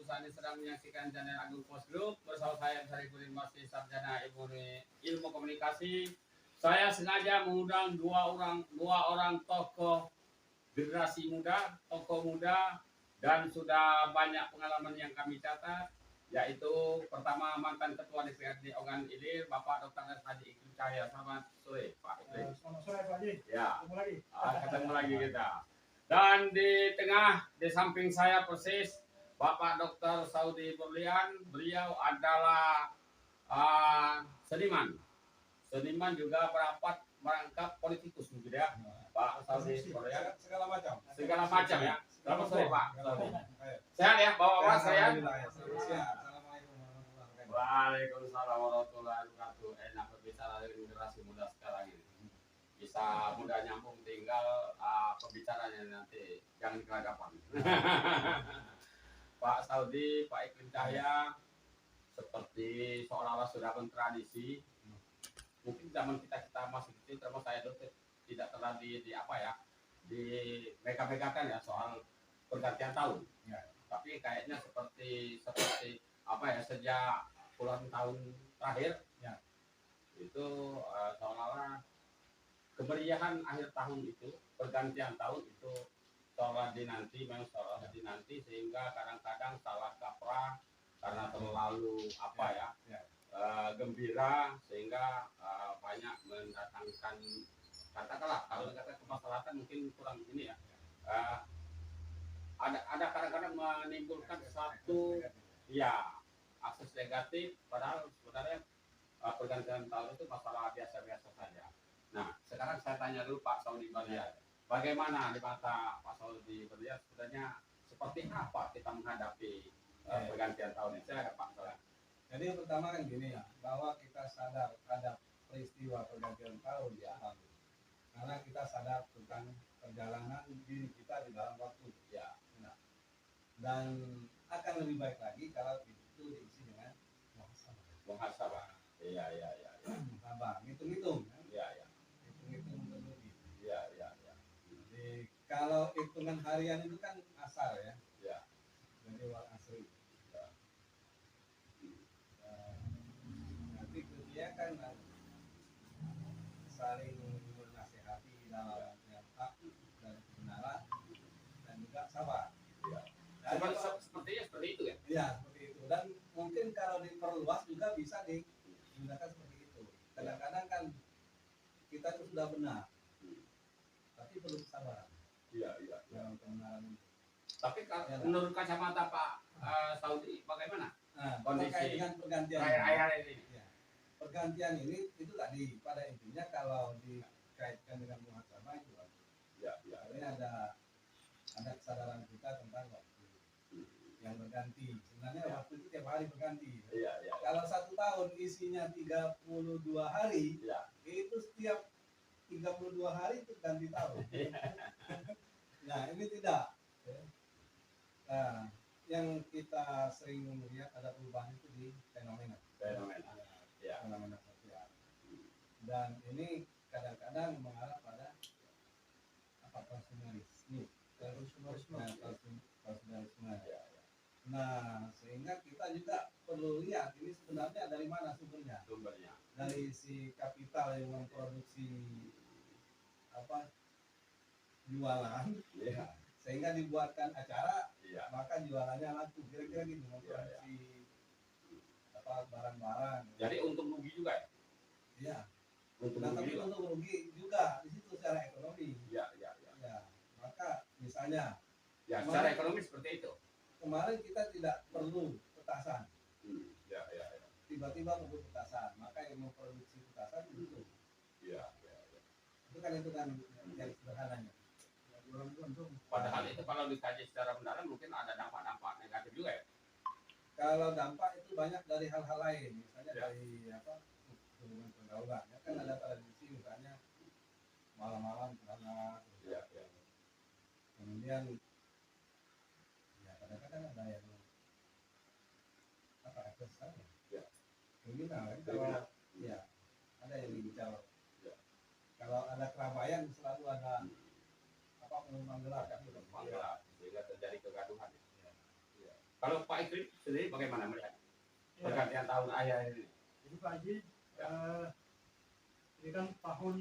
saat ini sedang menyaksikan channel Agung Post Group bersama saya Syarifudin Masih Sarjana Ilmu Komunikasi. Saya sengaja mengundang dua orang tokoh generasi muda, tokoh muda dan sudah banyak pengalaman yang kami catat, yaitu pertama mantan Ketua DPRD Ogan Ilir, Bapak Dr. Haji Iklim Cahya. Selamat sore Pak Iklim. Selamat sore Pak Haji. Ya, ketemu lagi. Ketemu lagi kita. Dan di tengah, di samping saya persis, Bapak Dr. Saudi Berlian. Beliau adalah seniman. Seniman juga merangkap politikus mungkin ya. Pak Saudi Berlian. Segala macam. Segala macam ya. Selamat sore Pak. Sehat ya Bapak-bapak saya? Waalaikumsalam warahmatullahi wabarakatuh. Enak berbicara dengan generasi muda sekarang ini. Bisa mudah nyambung, tinggal pembicaranya nanti jangan kelagapan. Pak Saudi, Pak Iklim Cahya, seperti seolah-olah sudah mentradisi. Mungkin zaman kita masih kecil, termasuk saya dulu tidak terlalu di apa ya, di mega-megakan ya soal pergantian tahun. Ya. Tapi kayaknya seperti apa ya, sejak puluhan tahun terakhir ya, itu seolah-olah kemeriahan akhir tahun itu, pergantian tahun itu seolah dinanti, sehingga kadang-kadang salah kaprah karena terlalu gembira, sehingga banyak mendatangkan, katakanlah kalau kata kemaslahatan mungkin kurang ini ya, ada kadang-kadang menimbulkan satu ya akses negatif, padahal sebenarnya pergantian tahun itu masalah biasa-biasa saja. Nah, sekarang saya tanya dulu Pak Saudi Berlian, bagaimana di mata Pak Saudi Berlian sebenarnya seperti apa kita menghadapi pergantian tahun ini? Silakan Pak Saudi. Jadi yang pertama kan gini ya, bahwa kita sadar ada peristiwa pergantian tahun ya, karena kita sadar tentang perjalanan diri kita di dalam waktu ya. Nah, dan akan lebih baik lagi kalau itu diisi dengan muhasabah. Iya. Muhasabah, hitung-hitung. Kalau hitungan harian itu kan asal ya. Ya. Jadi wal asri. Ya. Nanti dia kan saling menasihati dalam yang hak dan kebenaran dan juga sabar. Ya. Sepertinya seperti itu ya. Iya, seperti itu. Dan mungkin kalau diperluas juga bisa digunakan seperti itu. Kadang-kadang kan kita itu sudah benar, tapi perlu kesabaran. Iya. Tapi kalau ya, menurut kacamata Pak Saudi bagaimana? Kondisi dengan pergantian ini. Ya. Pergantian ini itu tadi pada intinya kalau dikaitkan dengan muhasabah itu ya. Ini ada kesadaran kita tentang waktu yang berganti. Sebenarnya waktu itu tiap hari berganti. Iya. Kalau 1 tahun isinya 32 hari, ya. Itu setiap 32 hari itu ganti tahun. Nah, ini tidak. Nah, yang kita sering melihat ada perubahan itu di fenomena sosial. Dan ini kadang-kadang mengarah pada konsumerisme. Nah, sehingga kita juga perlu lihat ini sebenarnya dari mana sumbernya. Dari si kapital yang memproduksi jualan, sehingga dibuatkan acara, maka jualannya laku, kira-kira gitu, memproduksi barang-barang. Jadi untung rugi juga ya? Iya. Tapi untuk rugi juga di situ secara ekonomi. Iya. Maka misalnya, secara ekonomi seperti itu. Kemarin kita tidak perlu petasan. Ya. Tiba-tiba perlu petasan, maka yang memproduksi petasan itu. Iya. Itu kan yang sederhananya. Padahal itu kalau dikaji secara mendalam mungkin ada dampak-dampak negatif juga ya. Kalau dampak itu banyak dari hal-hal lain, misalnya dari hubungan pergaulan. Ya kan ada tradisi misalnya malam-malam sana. Ya. Kemudian ya kadang-kadang ada yang ekses ya. Kriminal kan kalau ya ada yang dibicara. Ya. Kalau ada keramaian selalu ada pengumuman gelap kan, sehingga terjadi kegaduhan. Kalau Pak Ikrim sendiri bagaimana melihat Ya, pergantian tahun akhir ini? jadi Pak Haji, ini kan tahun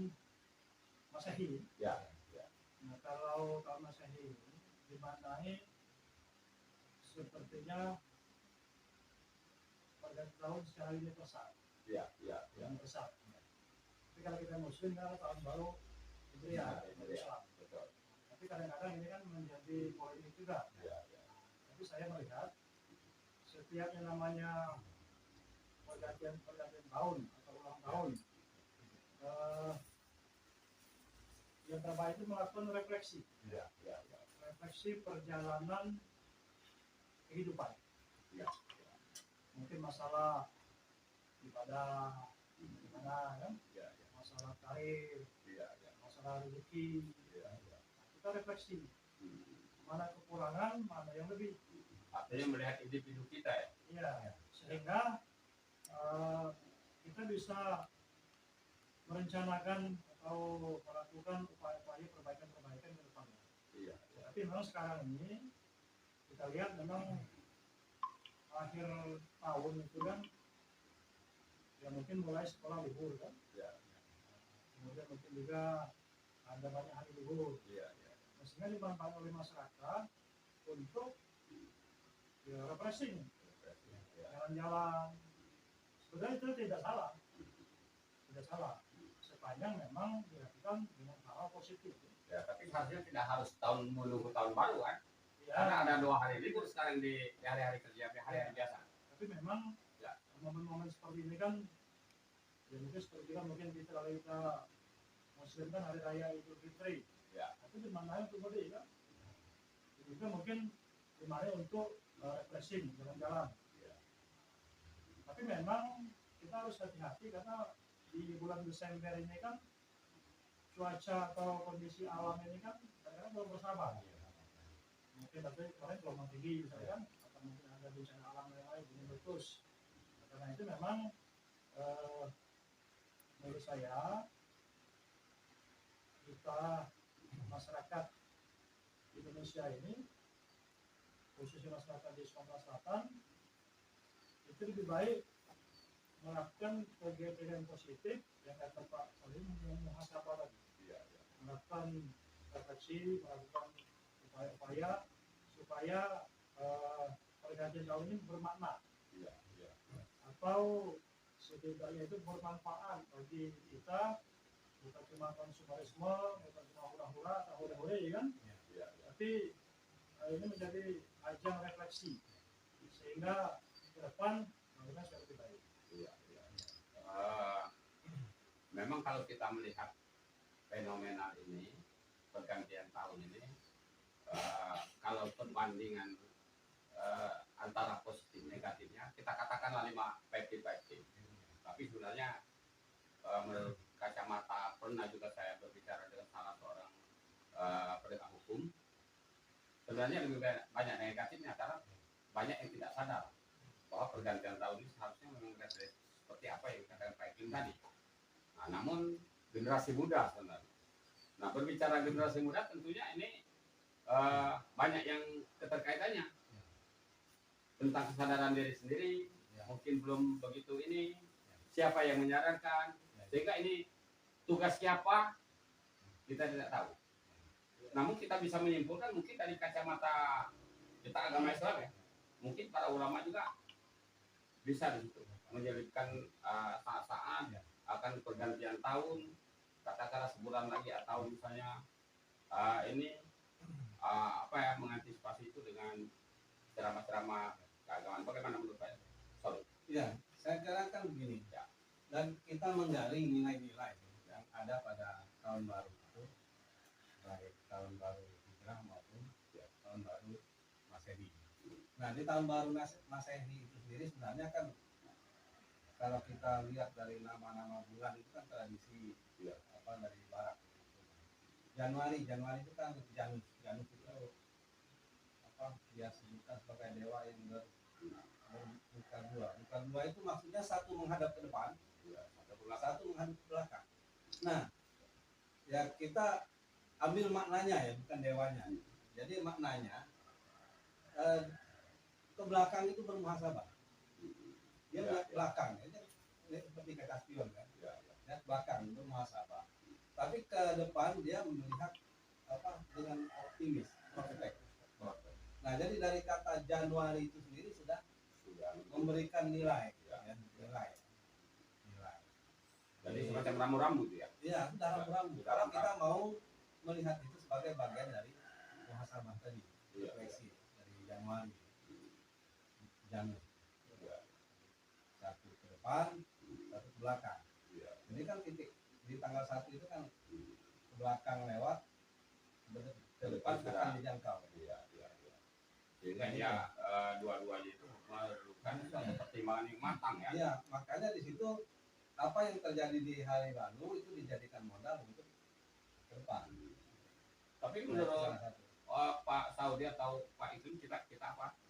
Masehi. Ya, Nah, kalau tahun Masehi ini dimaknai sepertinya pergantian tahun secara universal. ya. Universal. Tapi kalau kita Muslim kan tahun baru Hijriah, Islam. Betul. Tapi kadang-kadang ini kan menjadi polemik juga. Ya. Tapi saya melihat setiap yang namanya pergantian tahun atau ulang tahun, yang terbaik itu melakukan refleksi, Ya. refleksi perjalanan kehidupan. Ya. Mungkin masalah ibadah, gimana kan? Ya. Masalah karir, Ya. masalah rezeki. Kita refleksi mana kekurangan, mana yang lebih. Artinya melihat individu kita ya. Iya, sehingga kita bisa merencanakan atau melakukan upaya-upaya perbaikan-perbaikan ke depannya. Iya. Tapi memang sekarang ini kita lihat memang akhir tahun itu kan ya mungkin mulai sekolah libur kan. Ya. Kemudian mungkin juga ada banyak hari libur. Iya. Sehingga dimanfaatkan oleh masyarakat untuk ya, refreshing, jalan-jalan. Sebenarnya itu tidak salah, sepanjang memang dilakukan dengan hal positif. Ya, tapi seharusnya tidak harus tahun menunggu tahun baru kan? Ya, Karena ada 2 hari libur sekarang di hari-hari kerja, hari-hari biasa. tapi memang Ya. momen-momen seperti ini kan, ya mungkin seperti kan mungkin kita Muslim kan hari raya Idul Fitri. Ya. Itu dimaknai untuk mudik kan? Juga mungkin dimaknai untuk refreshing, jalan-jalan. Ya. Tapi memang kita harus hati-hati karena di bulan Desember ini kan cuaca atau kondisi alam ini kan kadang-kadang belum bersahabat. Mungkin tapi kemarin gelombang tinggi misalnya kan, atau mungkin ada bencana alam yang lain, gunung meletus. Karena itu memang menurut saya kita masyarakat Indonesia ini, khususnya masyarakat di Sumatera Selatan, itu lebih baik melakukan kegiatan positif yang kata Pak Salim muhasabah tadi, melakukan refleksi, melakukan upaya-upaya supaya pergantian tahun ini bermakna, atau setidaknya itu bermanfaat bagi kita, bukan cuma konsumerisme, bukan cuma hura-hura atau hore-hore ya kan, tapi ini menjadi ajang refleksi sehingga ke depan kita sudah lebih baik. Memang kalau kita melihat fenomena ini, pergantian tahun ini, kalau perbandingan antara positif negatifnya, kita katakanlah 50-50. Tapi sebenarnya menurut kacamata, pernah juga saya berbicara dengan salah seorang penegak hukum, sebenarnya lebih banyak negatifnya karena banyak yang tidak sadar bahwa pergantian tahun ini seharusnya memang seperti apa yang dikatakan Pak Iklim tadi. Nah, namun generasi muda sebenarnya. Nah, berbicara generasi muda tentunya ini banyak yang keterkaitannya tentang kesadaran diri sendiri, mungkin belum begitu ini, siapa yang menyarankan, sehingga ini tugas siapa kita tidak tahu. Namun kita bisa menyimpulkan mungkin dari kacamata kita agama Islam ya, mungkin para ulama juga bisa di situ menyelipkan saat-saat akan pergantian tahun, katakanlah sebulan lagi atau misalnya ini mengantisipasi itu dengan ceramah-ceramah keagamaan. Bagaimana menurut Pak? Sorry. Ya, saya kira kan begini ya. Dan kita menggali nilai-nilai yang ada pada tahun baru itu, baik tahun baru Hijrah maupun tahun baru Masehi. Nah, di tahun baru Masehi itu sendiri sebenarnya kan kalau kita lihat dari nama-nama bulan itu kan tradisi dari barat. Januari itu kan Janus itu dia sebutkan sebagai dewa yang berbuka dua itu maksudnya satu menghadap ke depan, satu menghadap ke belakang. Nah, ya kita ambil maknanya ya, bukan dewanya. Jadi maknanya ke belakang itu bermuhasabah. Dia Ya, lihat belakang, dia seperti kata spion kan. Lihat belakang bermuhasabah. Tapi ke depan dia melihat dengan optimis, prospek. Nah, jadi dari kata Januari itu sendiri sudah memberikan nilai, nilai. Jadi semacam ramu-ramu itu ya. Iya, sudah rambu-rambu. Karena kita mau melihat itu sebagai bagian dari muhasabah tadi, refleksi dari Januari. Satu ke depan, satu ke belakang. Jadi kan titik di tanggal 1 itu kan ke belakang lewat, ke depan akan dijangkau. Sehingga ya dua-duanya itu memerlukan suatu pertimbangan yang matang ya. Iya, makanya di situ apa yang terjadi di hari lalu itu dijadikan modal untuk ke depan. Tapi Nah, itu menurut salah satu. Pak Saudi atau Pak Iklim kita apa?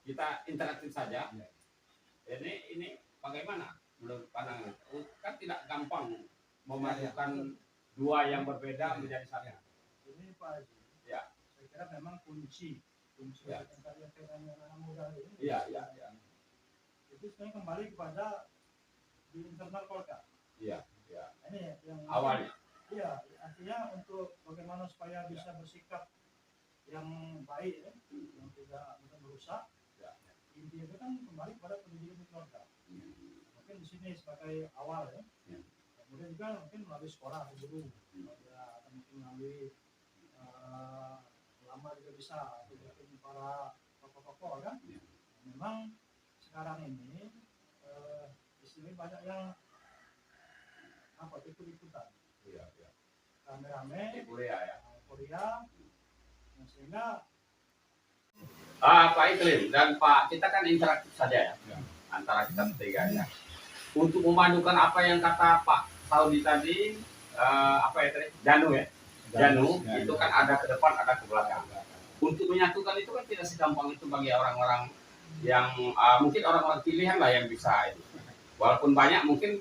Kita interaktif saja. Iya. Ini bagaimana menurut pandangan? Kan tidak gampang memadukan dua yang berbeda menjadi satu. Ini Pak Haji, Ya. saya kira memang kunci Ya. yang anak muda ini. Iya. Itu sebenarnya kembali kepada di internal Golkar. Iya. Ini yang Awalnya. Iya, artinya untuk bagaimana supaya bisa bersikap yang baik, ya, yang tidak merusak. Ya. Intinya itu kan kembali kepada pendidikan di keluarga. Mungkin di sini sebagai awal ya. Kemudian juga mungkin melalui sekolah atau guru, atau mungkin melalui ulama juga bisa, atau mungkin para tokoh-tokoh kan. Memang sekarang ini istilahnya banyak yang ikut-ikutan. Iya. Rame-rame Di Korea ya. Korea, sehingga Pak Iklim dan Pak, kita kan interaktif saja ya, antara kita bertiga ya. Untuk memadukan apa yang kata Pak Saudi tadi, Janu ya, itu kan ada ke depan, ada ke belakang. Untuk menyatukan itu kan tidak segampang itu bagi orang-orang yang mungkin orang-orang pilihan lah yang bisa itu. Walaupun banyak mungkin,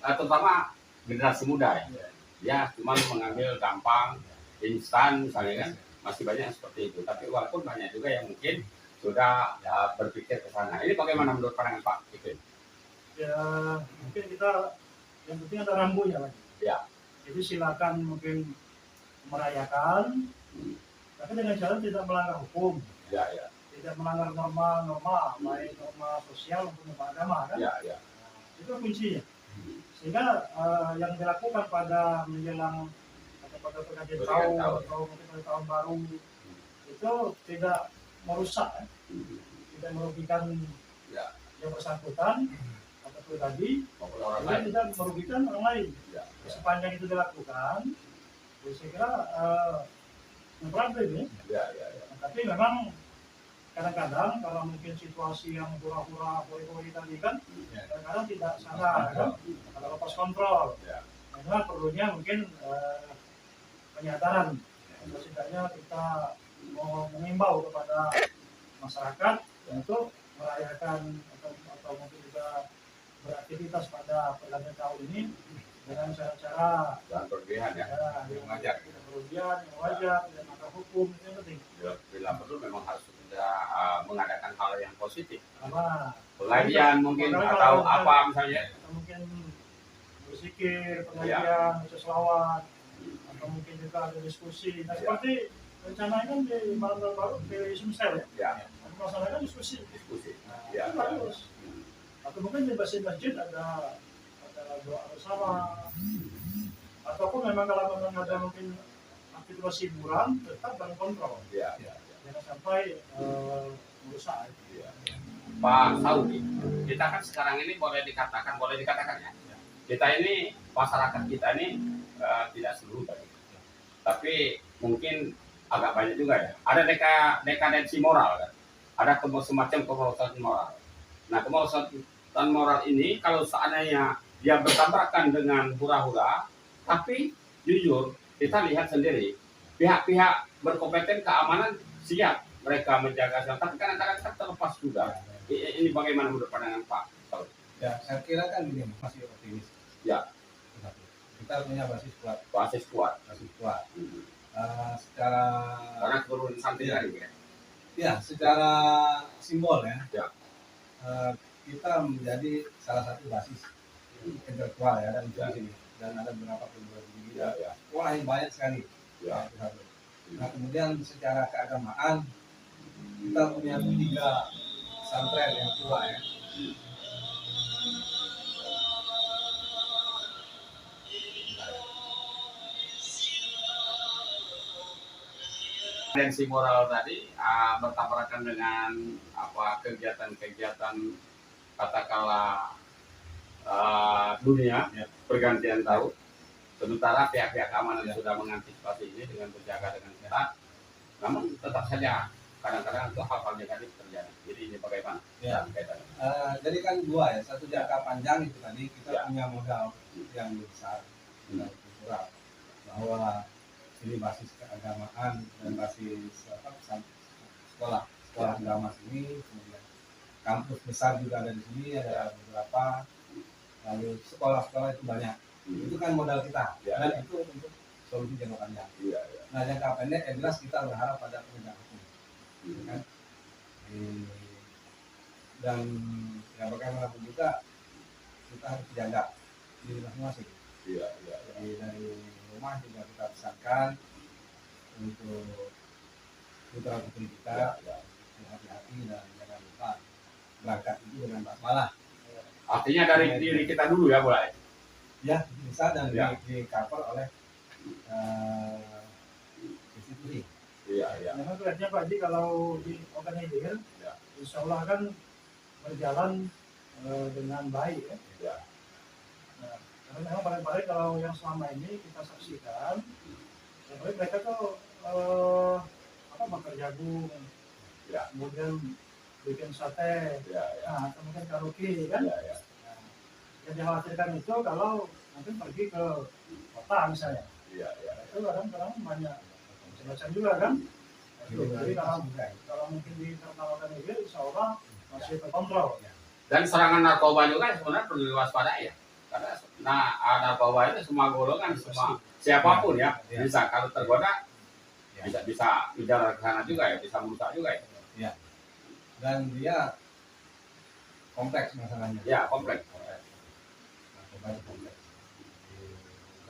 terutama generasi muda ya, cuma mengambil gampang, instan misalnya kan. Masih banyak seperti itu, tapi walaupun banyak juga yang mungkin sudah berpikir ke sana. Ini bagaimana menurut pandangan Pak Iklim? ya mungkin kita yang penting ada rambunya lagi. Ya. Jadi silakan mungkin merayakan, tapi dengan cara tidak melanggar hukum, Ya. tidak melanggar norma-norma, baik norma sosial maupun norma agama kan. Ya. Itu kuncinya. Sehingga yang dilakukan pada menjelang pada pergantian tahun atau mungkin pada tahun baru itu tidak merusak, tidak merugikan yang bersangkutan atau pribadi, dan tidak merugikan orang lain. Sepanjang itu dilakukan, saya kira problem ya. Tapi memang kadang-kadang kalau mungkin situasi yang hura-hura hore-hore tadi kan, kadang-kadang tidak sadar kan, kalau lepas kontrol. Memang perlunya mungkin penyadaran. Setidaknya kita mau mengimbau kepada masyarakat untuk merayakan atau mungkin juga beraktivitas pada pergantian tahun ini dengan cara-cara Jangan berlebihan ya. yang wajar, tidak berlebihan, yang wajar, tidak melanggar hukum, itu yang penting. Bila perlu memang harus kita mengadakan hal yang positif. Karena Pengajian mungkin atau apa misalnya. mungkin berzikir, pengajian, baca selawat, atau mungkin juga ada diskusi. Nah, seperti rencana kan di malam baru di Sumsel ya. Melaksanakan diskusi. Itu bagus. Atau mungkin di masjid ada doa bersama. Ataupun memang kalau memang ada mungkin aktivitas hiburan tetap dalam kontrol. Jangan sampai merusak. Pak Saudi, kita kan sekarang ini boleh dikatakan ya. Kita ini masyarakat kita ini tidak seluruh tapi mungkin agak banyak juga ya. Ada dekadensi moral kan. Ada semacam kemerosotan moral. Nah, kemerosotan moral ini kalau seandainya dia bertabrakan dengan hura-hura, tapi jujur kita lihat sendiri pihak-pihak berkompeten keamanan siap mereka menjaga, tapi kadang-kadang terlepas juga. Ini bagaimana menurut pandangan Pak Saudi? Ya, saya kira kan gini, masih optimis. Ya. Kita punya basis kuat. Secara Secara karena keturunan santri ya. lagi ya. Ya, secara simbol ya, Ya. Kita menjadi salah satu basis intelektual ya dan di Ya. sini, dan ada beberapa perguruan tinggi Ya, ya. sekolah yang banyak sekali. Ya. Itu satu. Nah, kemudian secara keagamaan kita punya 3 pesantren yang tua ya. Tendensi moral tadi bertabrakan dengan kegiatan-kegiatan katakanlah dunia Ya. pergantian tahun. Sementara pihak-pihak keamanan sudah mengantisipasi ini dengan berjaga dengan ketat, namun tetap saja kadang-kadang itu hal-hal negatif terjadi. Jadi ini bagaimana? Ya. Kaitannya. Jadi kan 2 ya, satu jangka panjang itu tadi kita Ya. punya modal yang besar, modal kultural, bahwa ini basis keagamaan dan basis sekolah agama sini, kemudian kampus besar juga ada di sini, ada beberapa, lalu sekolah-sekolah itu banyak. Itu kan modal kita, Ya, dan itu untuk solusi jangka panjang. Iya, iya. Nah, jangka pendek yang jelas kita berharap pada penegak hukum, kan? Dan ya bagaimanapun juga kita harus jaga diri masing-masing. Iya, iya. Jadi dari rumah juga kita pesankan untuk putra putri kita hati-hati dan jangan lupa berangkat itu dengan basmalah. Artinya dari diri kita dulu ya, boleh. Ya, bisa dan Ya. di cover oleh institusi. Iya, iya. Memang kelihatannya Pak Haji kalau di organisir, Ya. insya Allah kan berjalan dengan baik ya. Ya. Nah, karena memang paling-paling kalau yang selama ini kita saksikan, paling mereka tuh bakar jagung, Ya. kemudian bikin sate, Ya, ya. nah, atau mungkin karaoke kan. Ya, ya. Nah, yang dikhawatirkan itu kalau mungkin pergi ke kota misalnya, Iya, iya. itu kadang-kadang banyak macam-macam juga kan. Jadi kalau mungkin di tertawakan ini, insya Allah masih terkontrol. Dan serangan narkoba juga sebenarnya perlu diwaspadai ya. Karena narkoba itu semua golongan, semua siapapun ya bisa kalau tergoda bisa bicara ke sana juga ya, bisa merusak juga ya. Dan dia kompleks masalahnya. Ya, kompleks. Narkoba itu kompleks.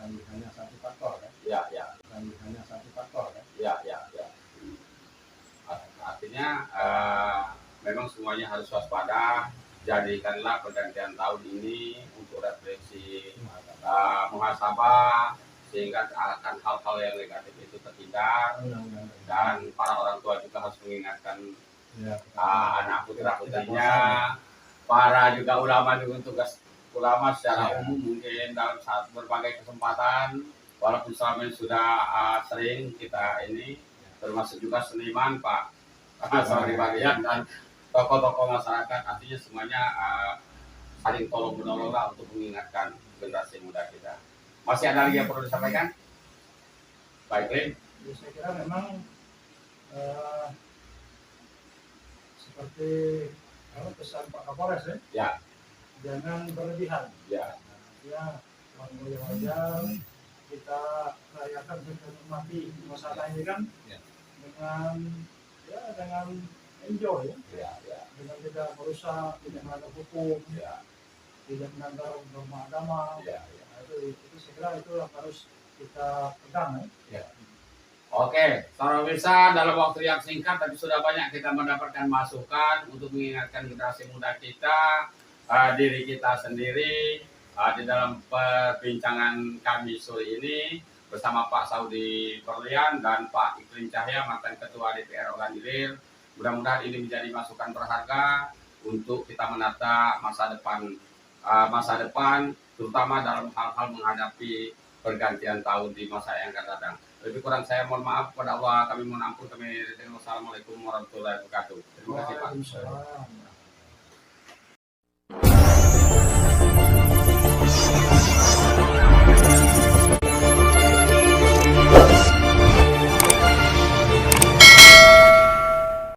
Bukan hanya satu faktor kan? Ya, ya. Bukan hanya satu faktor kan? Ya, ya, ya. Artinya memang semuanya harus waspada. Jadikanlah pergantian tahun ini untuk refleksi muhasabah sehingga akan hal-hal yang negatif itu terhindar, dan para orang tua juga harus mengingatkan anak putra-putrinya, para juga ulama juga tugas ulama secara umum mungkin dalam saat berbagai kesempatan, walaupun selama ini sudah sering kita ini termasuk juga seniman Pak Sari Bagian dan tokoh-tokoh masyarakat, artinya semuanya saling tolong menolonglah untuk mengingatkan generasi muda kita. Masih ada lagi yang perlu disampaikan? Baik, Lim. Ya, saya kira memang seperti pesan Pak Kapolres ya. Ya. Jangan berlebihan. Ya. Ya, wajar kita rayakan dan menikmati masalah ini kan dengan enjoy ya. Dengan tidak merusak, tidak melanggar hukum, tidak melanggar norma agama. Nah, itu saya kira itu harus kita pegang ya. Oke, para pemirsa, dalam waktu yang singkat tapi sudah banyak kita mendapatkan masukan untuk mengingatkan generasi muda kita, diri kita sendiri, di dalam perbincangan kami sore ini bersama Pak Saudi Berlian dan Pak Iklim Cahya, mantan Ketua DPR Ogan-Ilir. Mudah-mudahan ini menjadi masukan berharga untuk kita menata masa depan, terutama dalam hal-hal menghadapi pergantian tahun di masa yang akan datang. Lebih kurang saya mohon maaf kepada Allah, kami mohon ampun, kami. Wassalamualaikum warahmatullahi wabarakatuh. Terima kasih Pak. Waalaikumsalam.